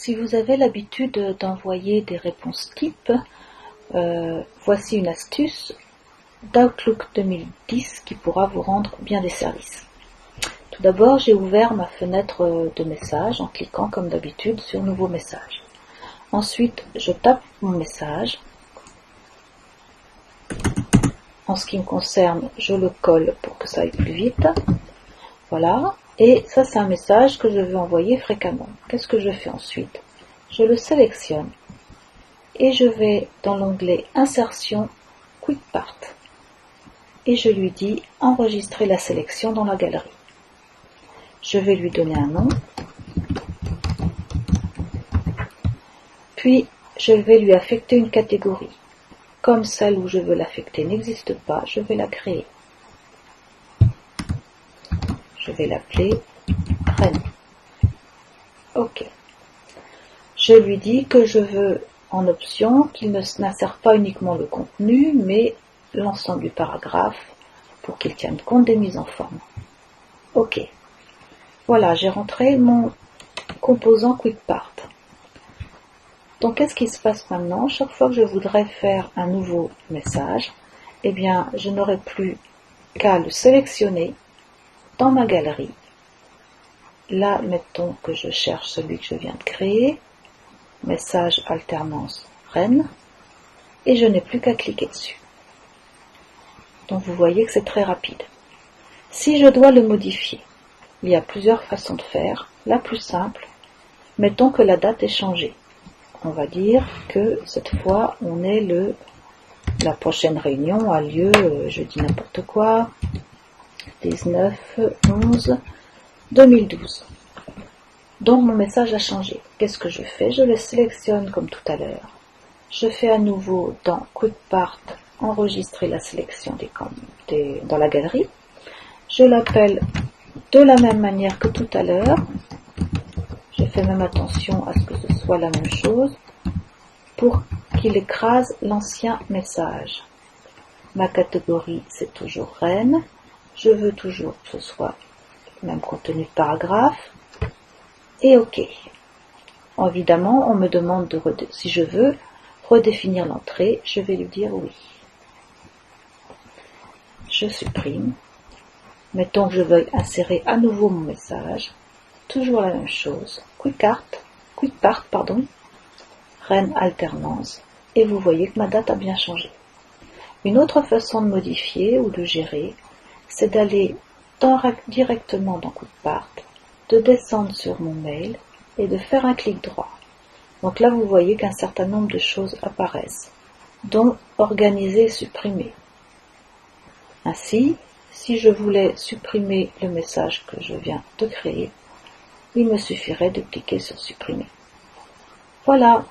Si vous avez l'habitude d'envoyer des réponses types, voici une astuce d'Outlook 2010 qui pourra vous rendre bien des services. Tout d'abord, j'ai ouvert ma fenêtre de message en cliquant comme d'habitude sur Nouveau message. Ensuite, je tape mon message. En ce qui me concerne, je le colle pour que ça aille plus vite. Voilà. Et ça, c'est un message que je veux envoyer fréquemment. Qu'est-ce que je fais ensuite? Je le sélectionne et je vais dans l'onglet Insertion, Quick Part. Et je lui dis enregistrer la sélection dans la galerie. Je vais lui donner un nom. Puis, je vais lui affecter une catégorie. Comme celle où je veux l'affecter n'existe pas, je vais la créer. Je vais l'appeler Reine. OK. Je lui dis que je veux en option qu'il n'insère pas uniquement le contenu, mais l'ensemble du paragraphe pour qu'il tienne compte des mises en forme. OK. Voilà, j'ai rentré mon composant QuickPart. Donc, qu'est-ce qui se passe maintenant? Chaque fois que je voudrais faire un nouveau message, eh bien, je n'aurai plus qu'à le sélectionner dans ma galerie. Là, mettons que je cherche celui que je viens de créer, message alternance Reine, et je n'ai plus qu'à cliquer dessus. Donc, vous voyez que c'est très rapide. Si je dois le modifier, il y a plusieurs façons de faire. La plus simple, mettons que la date est changée. On va dire que cette fois, on est la prochaine réunion a lieu, je dis n'importe quoi, 19/11/2012. Donc mon message a changé. Qu'est-ce que je fais? Je le sélectionne comme tout à l'heure. Je fais à nouveau dans QuickPart enregistrer la sélection dans la galerie. Je l'appelle de la même manière que tout à l'heure. Je fais même attention à ce que ce soit la même chose pour qu'il écrase l'ancien message. Ma catégorie, c'est toujours Reine. Je veux toujours que ce soit le même contenu de paragraphe. Et OK. Évidemment, on me demande si je veux redéfinir l'entrée. Je vais lui dire oui. Je supprime. Mettons que je veuille insérer à nouveau mon message. Toujours la même chose. QuickPart, Reine alternance. Et vous voyez que ma date a bien changé. Une autre façon de modifier ou de gérer, c'est d'aller directement dans QuickPart, de descendre sur mon mail et de faire un clic droit. Donc là, vous voyez qu'un certain nombre de choses apparaissent, dont organiser et supprimer. Ainsi, si je voulais supprimer le message que je viens de créer, il me suffirait de cliquer sur supprimer. Voilà.